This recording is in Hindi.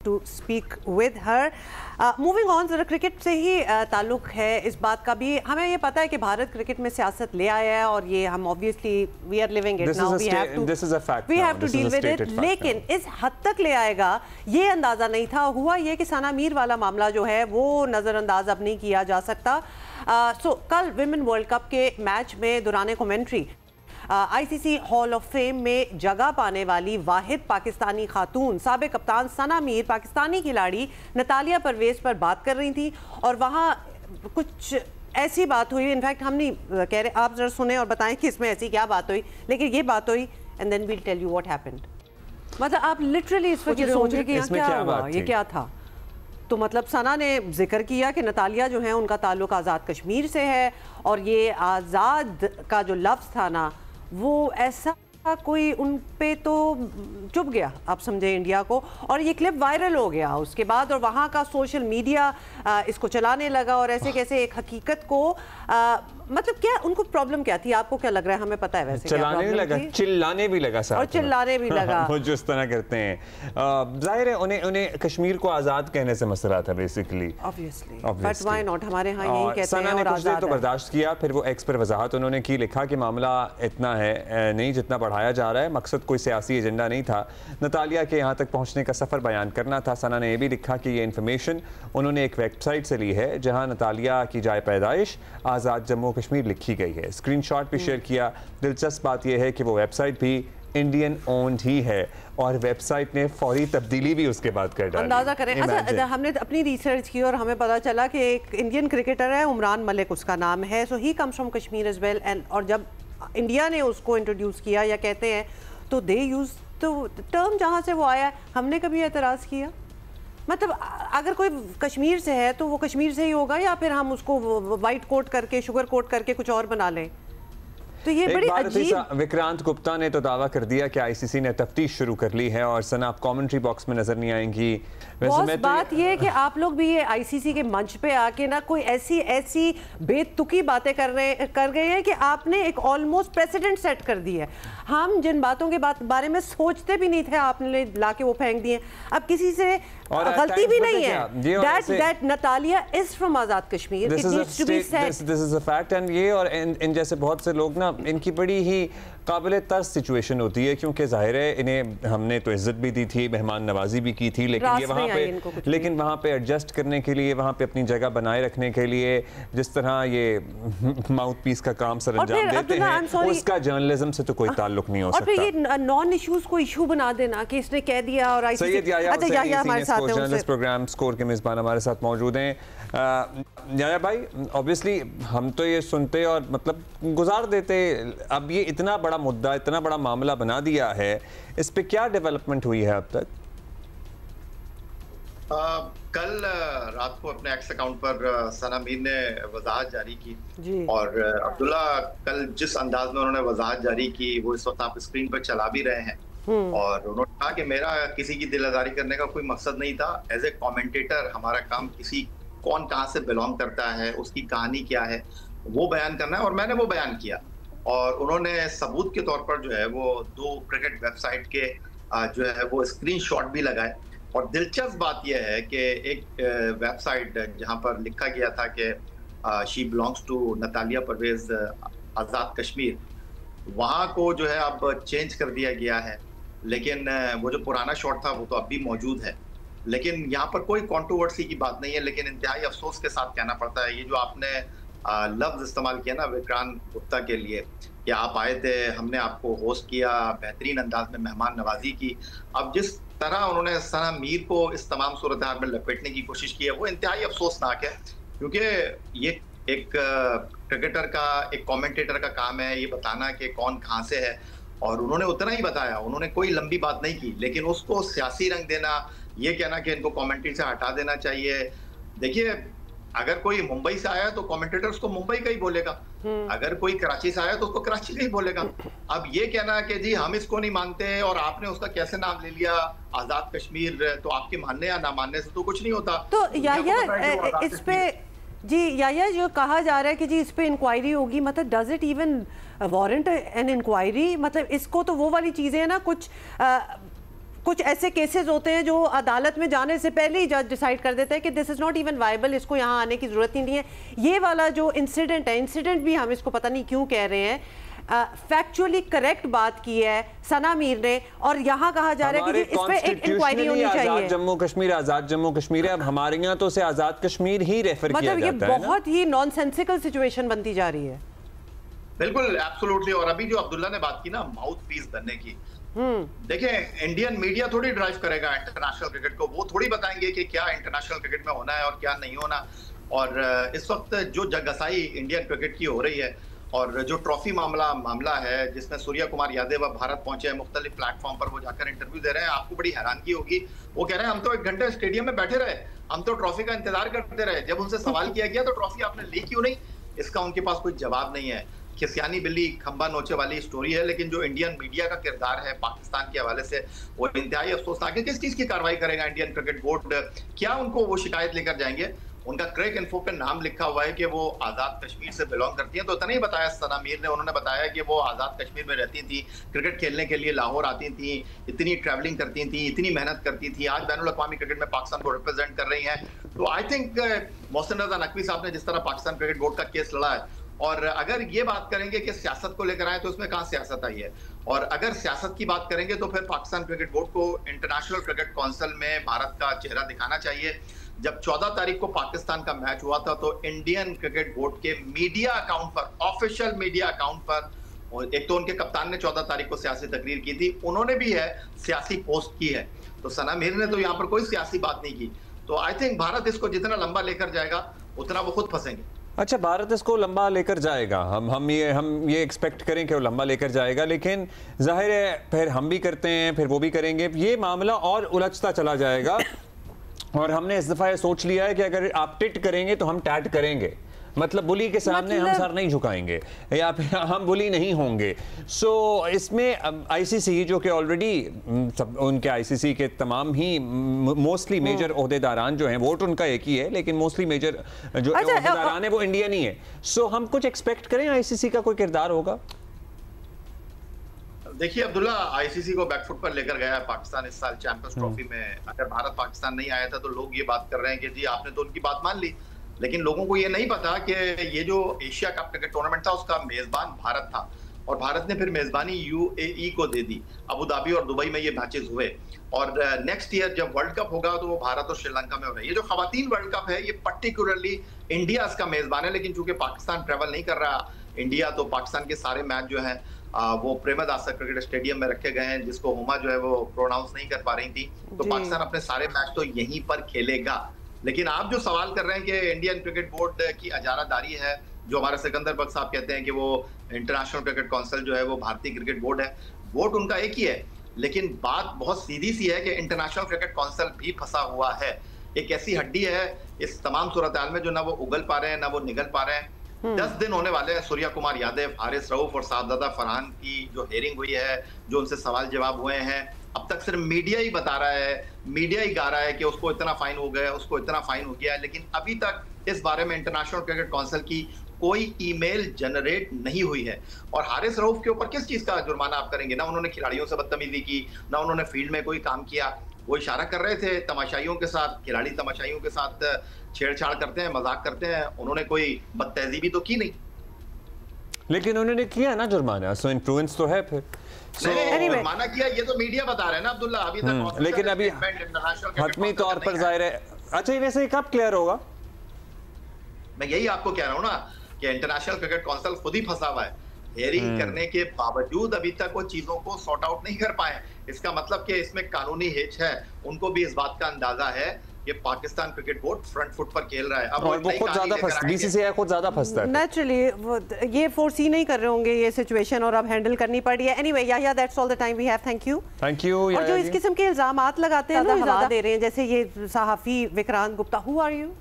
to speak with her. Moving on, जरा क्रिकेट से ही ताल्लुक है इस बात का भी। हमें ये पता है कि भारत क्रिकेट में सियासत ले आया है और ये हम obviously we are living it now, we have to deal with it. लेकिन इस हद तक ले आएगा ये अंदाज़ा नहीं था। हुआ ये कि सना मीर वाला मामला जो है वो नज़रअंदाज अब नहीं किया जा सकता। कल विमेन वर्ल्ड कप के मैच में दौरान commentary ICC hall of fame में जगह पाने वाली वाहिद पाकिस्तानी खातून साबिक कप्तान सना मीर पाकिस्तानी खिलाड़ी नतालिया परवेज पर बात कर रही थी और वहाँ कुछ ऐसी बात हुई। इनफैक्ट हम नहीं कह रहे, आप जरा सुने और बताएं कि इसमें ऐसी क्या बात हुई, लेकिन ये बात हुई and then we'll tell you what happened. मतलब आप लिटरली इस वक्त सोच रहे कि यहाँ क्या हुआ, ये क्या था। तो मतलब सना ने जिक्र किया कि नतालिया जो है उनका ताल्लुक आज़ाद कश्मीर से है और ये आज़ाद का जो लफ्ज़ था ना वो ऐसा कोई उन पे तो चुभ गया, आप समझे, इंडिया को। और ये क्लिप वायरल हो गया उसके बाद और वहाँ का सोशल मीडिया इसको चलाने लगा और ऐसे कैसे एक हकीकत को मतलब क्या उनको प्रॉब्लम क्या थी, आपको क्या लग रहा है? हमें पता है वैसे चलाने नहीं लगा, चिल्लाने भी लगा साथ और चिल्लाने भी लगा। वो जो इस तरह करते हैं, जाहिर है उन्हें कश्मीर को आज़ाद कहने से मसला था basically, obviously, but why not, हमारे यहाँ यही कहते हैं। सना ने कुछ देर तो बर्दाश्त किया, फिर वो एक्स पर वजाहत उन्होंने की, लिखा कि मामला इतना है नहीं जितना बढ़ाया जा रहा है, मकसद कोई सियासी एजेंडा नहीं था, नतालिया के यहाँ तक पहुँचने का सफ़र बयान करना था। सना ने यह भी लिखा कि ये इन्फॉर्मेशन उन्होंने एक वेबसाइट से ली है जहाँ नतालिया की जाए पैदाइश आज़ाद जम्मू कश्मीर लिखी गई है। स्क्रीनशॉट भी शेयर किया। दिलचस्प बात यह है कि वो वेबसाइट भी इंडियन ओन्ड ही है और वेबसाइट ने फौरी तब्दीली भी उसके बाद कर डाली। अंदाजा करें। अच्छा, हमने अपनी रिसर्च की और हमें पता चला कि एक इंडियन क्रिकेटर है, उमरान मलिक उसका नाम है, so he comes from Kashmir as well. And और जब इंडिया ने उसको इंट्रोड्यूस किया या कहते हैं तो दे यूज तो टर्म जहाँ से वो आया, हमने कभी एतराज़ किया? मतलब अगर कोई कश्मीर से है तो वो कश्मीर से ही होगा या फिर हम उसको वाइट कोट करके शुगर कोट करके कुछ और बना लें? तो ये बड़ी अजीब। विक्रांत गुप्ता ने तो दावा कर दिया कि आईसीसी ने तफ्तीश शुरू कर ली है और सना आप कमेंट्री बॉक्स में नजर नहीं आएंगी। वैसे बात ये है कि आप लोग भी ये आईसीसी के मंच पे आके ना कोई ऐसी बेतुकी बातें कर गए हैं कि आपने एक ऑलमोस्ट प्रेसिडेंट सेट कर दी है। हम जिन बातों के बारे में सोचते भी नहीं थे आपने लाके वो फेंक दिए। अब किसी से गलती भी नहीं है। That Natalia is from Azad Kashmir, it needs to be said, this is a fact. And ये और इन जैसे बहुत से लोग ना, इनकी बड़ी ही काबिल तर्स सिचुएशन होती है क्योंकि जाहिर है इन्हें हमने तो इज्जत भी दी थी, मेहमान नवाजी भी की थी, लेकिन ये वहाँ पे एडजस्ट करने के लिए, वहाँ पे अपनी जगह बनाए रखने के लिए जिस तरह ये माउथ पीस का काम सर अंजाम देते हैं, उसका जर्नलिज्म से तो कोई ताल्लुक नहीं हो सकता। और फिर ये नॉन इश्यूज को इशू बना देना कि इसने कह दिया और सैयद याया हमारे साथ है, जर्नलिस्ट प्रोग्राम स्कोर के मेजबान हमारे साथ मौजूद हैं। याया भाई, ऑब्वियसली हम तो ये सुनते और मतलब गुजार देते, अब ये इतना बड़ा मुद्दा, इतना बड़ा मामला बना दिया है, इस पे क्या डेवलपमेंट हुई है अब तक? कल रात को अपने एक्स अकाउंट पर सना मीर ने वजाहत जारी की और अब्दुल्ला कल जिस अंदाज में उन्होंने वजाहत जारी की वो इस वक्त आप स्क्रीन पर चला भी रहे हैं। और उन्होंने कहा कि मेरा किसी की दिल आजारी करने का कोई मकसद नहीं था। एज ए कमेंटेटर हमारा काम किसी कौन कहाँ से बिलोंग करता है, उसकी कहानी क्या है, वो बयान करना है और मैंने वो बयान किया। और उन्होंने सबूत के तौर पर जो है वो 2 क्रिकेट वेबसाइट के जो है वो स्क्रीनशॉट भी लगाए। और दिलचस्प बात यह है कि एक वेबसाइट जहां पर लिखा गया था कि she belongs to Natalia Parvez Azad Kashmir, वहां को जो है अब चेंज कर दिया गया है, लेकिन वो जो पुराना शॉट था वो तो अब भी मौजूद है। लेकिन यहाँ पर कोई कंट्रोवर्सी की बात नहीं है, लेकिन इंतहाई अफसोस के साथ कहना पड़ता है, ये जो आपने लफ्ज़ इस्तेमाल किया ना विक्रांत गुप्ता के लिए कि आप आए थे, हमने आपको होस्ट किया, बेहतरीन अंदाज में मेहमान नवाजी की, अब जिस तरह उन्होंने सना मीर को इस तमाम सूरत हाल में लपेटने की कोशिश की है वो इंतहाई अफसोसनाक है। क्योंकि ये एक क्रिकेटर का, एक कमेंटेटर का काम है ये बताना कि कौन कहाँ से है, और उन्होंने उतना ही बताया, उन्होंने कोई लंबी बात नहीं की। लेकिन उसको सियासी रंग देना, ये कहना कि इनको कमेंट्री से हटा देना चाहिए। देखिए, अगर कोई मुंबई से आया तो कमेंटेटर उसको मुंबई का ही बोलेगा, अगर कोई कराची से आया तो उसको कराची का ही बोलेगा। अब ये कहना कि जी हम इसको नहीं मानते और आपने उसका कैसे नाम ले लिया आज़ाद कश्मीर, तो आपके मानने या ना मानने से तो कुछ नहीं होता। तो याया इस पे जी, याया जो कहा जा रहा है कि जी इस पे इंक्वायरी होगी, मतलब does it even warrant an inquiry? मतलब इसको तो वो वाली चीज़ें हैं ना, कुछ कुछ ऐसे केसेस होते हैं जो अदालत में जाने से पहले ही जज डिसाइड कर देता है कि this is not even viable, इसको यहाँ आने की ज़रूरत ही नहीं है। ये वाला जो इंसिडेंट है, इंसिडेंट भी हम इसको पता नहीं क्यों कह रहे हैं, फैक्चुअली करेक्ट बात की है सना मीर ने, और यहाँ कहा जा रहा है कि इस पे एक इंक्वायरी होनी चाहिए। जम्मू कश्मीर आजाद जम्मू कश्मीर है, अब हमारे यहाँ तो उसे आजाद कश्मीर ही रेफर किया जाता है। मतलब ये बहुत ही नॉनसेंसिकल सिचुएशन बनती जा रही है। बिल्कुल, एब्सोल्युटली। और अभी जो अब्दुल्ला ने बात की ना माउथ पीस बनने की, देखिए इंडियन मीडिया थोड़ी ड्राइव करेगा इंटरनेशनल क्रिकेट को, वो थोड़ी बताएंगे कि क्या इंटरनेशनल क्रिकेट में होना है और क्या नहीं होना। और इस वक्त जो जगसाई इंडियन क्रिकेट की हो रही है और जो ट्रॉफी मामला है जिसमें सूर्या कुमार यादव अब भारत पहुंचे हैं, मुख्तलिफ प्लेटफॉर्म पर वो जाकर इंटरव्यू दे रहे हैं, आपको बड़ी हैरानगी होगी। वो कह रहे हैं हम तो 1 घंटे स्टेडियम में बैठे रहे, हम तो ट्रॉफी का इंतजार करते रहे, जब उनसे सवाल किया गया तो ट्रॉफी आपने ली क्यों नहीं, इसका उनके पास कोई जवाब नहीं है। खिसियानी बिल्ली खंबा नोचे वाली स्टोरी है। लेकिन जो इंडियन मीडिया का किरदार है पाकिस्तान के हवाले से वो इंतहाई अफसोसनाक है। किस चीज की कार्रवाई करेगा इंडियन क्रिकेट बोर्ड, क्या उनको वो शिकायत लेकर जाएंगे? उनका क्रिक इन्फो पे नाम लिखा हुआ है कि वो आजाद कश्मीर से बिलोंग करती हैं, तो इतना ही बताया सना मीर ने। उन्होंने बताया कि वो आजाद कश्मीर में रहती थी, क्रिकेट खेलने के लिए लाहौर आती थी, इतनी ट्रैवलिंग करती थी, इतनी मेहनत करती थी, आज बैनुल अक़वामी क्रिकेट में पाकिस्तान को रिप्रेजेंट कर रही हैं। तो आई थिंक मोहसिन रज़ा नकवी साहब ने जिस तरह पाकिस्तान क्रिकेट बोर्ड का केस लड़ा है, और अगर ये बात करेंगे कि सियासत को लेकर आए तो उसमें कहाँ सियासत आई है, और अगर सियासत की बात करेंगे तो फिर पाकिस्तान क्रिकेट बोर्ड को इंटरनेशनल क्रिकेट काउंसिल में भारत का चेहरा दिखाना चाहिए। जब 14 तारीख को पाकिस्तान का मैच हुआ था तो इंडियन क्रिकेट बोर्ड के मीडिया अकाउंट पर, ऑफिशियल मीडिया अकाउंट पर, और एक तो उनके कप्तान ने 14 तारीख को सियासी तकरीर की थी, उन्होंने भी है सियासी पोस्ट की है, तो सना मीर ने तो यहाँ पर कोई सियासी बात नहीं की। तो आई थिंक भारत इसको जितना लंबा लेकर जाएगा उतना वो खुद फंसेंगे। अच्छा, भारत इसको लंबा लेकर जाएगा, हम ये एक्सपेक्ट करें कि वो लंबा लेकर जाएगा, लेकिन जाहिर है फिर हम भी करते हैं, फिर वो भी करेंगे, ये मामला और उलझता चला जाएगा। और हमने इस दफ़ा ये सोच लिया है कि अगर आप टिट करेंगे तो हम टैट करेंगे, मतलब बुली के सामने हम सर नहीं झुकाएंगे या फिर हम बुली नहीं होंगे। सो इसमें आईसीसी जो कि ऑलरेडी उनके आईसीसी के तमाम ही मोस्टली मेजर ओहदेदारान जो हैं, वोट उनका एक ही है लेकिन मोस्टली मेजर जो ओहदेदारान है वो इंडियन ही है। सो हम कुछ एक्सपेक्ट करें आईसीसी का कोई किरदार होगा? देखिए अब्दुल्ला, आईसीसी को बैकफुट पर लेकर गया है पाकिस्तान इस साल चैंपियंस ट्रॉफी में। अगर भारत पाकिस्तान नहीं आया था तो लोग ये बात कर रहे हैं कि जी आपने तो उनकी बात मान ली, लेकिन लोगों को ये नहीं पता कि ये जो एशिया कप क्रिकेट टूर्नामेंट था उसका मेजबान भारत था, और भारत ने फिर मेजबानी यूएई को दे दी। अबू धाबी और दुबई में ये मैचेस हुए, और नेक्स्ट ईयर जब वर्ल्ड कप होगा तो वो भारत और श्रीलंका में हो रहा है। ये जो खवातीन वर्ल्ड कप है ये पर्टिकुलरली इंडिया इसका मेजबान है, लेकिन चूंकि पाकिस्तान ट्रेवल नहीं कर रहा इंडिया, तो पाकिस्तान के सारे मैच जो है वो प्रेमद आसर क्रिकेट स्टेडियम में रखे गए हैं, जिसको हुमा जो है वो प्रोनाउंस नहीं कर पा रही थी। तो पाकिस्तान अपने सारे मैच तो यहीं पर खेलेगा। लेकिन आप जो सवाल कर रहे हैं कि इंडियन क्रिकेट बोर्ड की अजारादारी है, जो हमारे सिकंदर बख्श साहब कहते हैं कि वो इंटरनेशनल क्रिकेट काउंसिल जो है वो भारतीय क्रिकेट बोर्ड है, वोट उनका एक ही है, लेकिन बात बहुत सीधी सी है कि इंटरनेशनल क्रिकेट काउंसिल भी फंसा हुआ है। एक ऐसी हड्डी है इस तमाम सूरत हाल में जो ना वो उगल पा रहे हैं ना वो निगल पा रहे हैं। 10 दिन होने वाले हैं सूर्या कुमार यादव, हारिस रऊफ और साहबजादा फरहान की जो हेयरिंग हुई है, जो उनसे सवाल जवाब हुए हैं, अब तक सिर्फ मीडिया ही बता रहा है, मीडिया ही गा रहा है कि उसको इतना फाइन हो गया, उसको इतना फाइन हो गया, लेकिन अभी तक इस बारे में इंटरनेशनल क्रिकेट काउंसिल की कोई ईमेल जनरेट नहीं हुई है। और हारिस रऊफ के ऊपर किस चीज का जुर्माना आप करेंगे? ना उन्होंने खिलाड़ियों से बदतमीजी की, ना उन्होंने फील्ड में कोई काम किया। वो इशारा कर रहे थे तमाशाइयों के साथ, खिलाड़ी तमाशाइयों के साथ छेड़छाड़ करते हैं, मजाक करते हैं, उन्होंने कोई बदतहजीबी तो की नहीं, लेकिन उन्होंने किया ना जुर्माना, सो इन्फ्लुएंस तो है फिर। जुर्माना किया, ये तो मीडिया बता रहे हैं ना अब्दुल्ला, अभी तक लेकिन अभी हतमी तौर पर जाहिर है। अच्छा, वैसे कब क्लियर होगा? मैं यही आपको कह रहा हूँ ना कि इंटरनेशनल क्रिकेट काउंसिल खुद ही फंसा हुआ है। हेयरिंग करने के बावजूद अभी तक वो चीजों को सॉर्ट आउट नहीं कर पाए। इसका मतलब कि इसमें कानूनी हिच है। उनको भी इस बात का अंदाजा है कि Pakistan cricket board front foot पर खेल रहा है। अब वो खुद ज्यादा फंसता है, बीसीसीआई खुद ज्यादा फंसता है। नेचुरली वो ये फोर्सी नहीं कर रहे होंगे ये सिचुएशन, और अब हैंडल करनी पड़ी है। Anyway Yahya, that's all the time we have. Thank you. और जो इस किस्म के इल्जामात लगाते हैं, हवा दे रहे हैं, जैसे ये सहाफी Vikrant Gupta, who are you?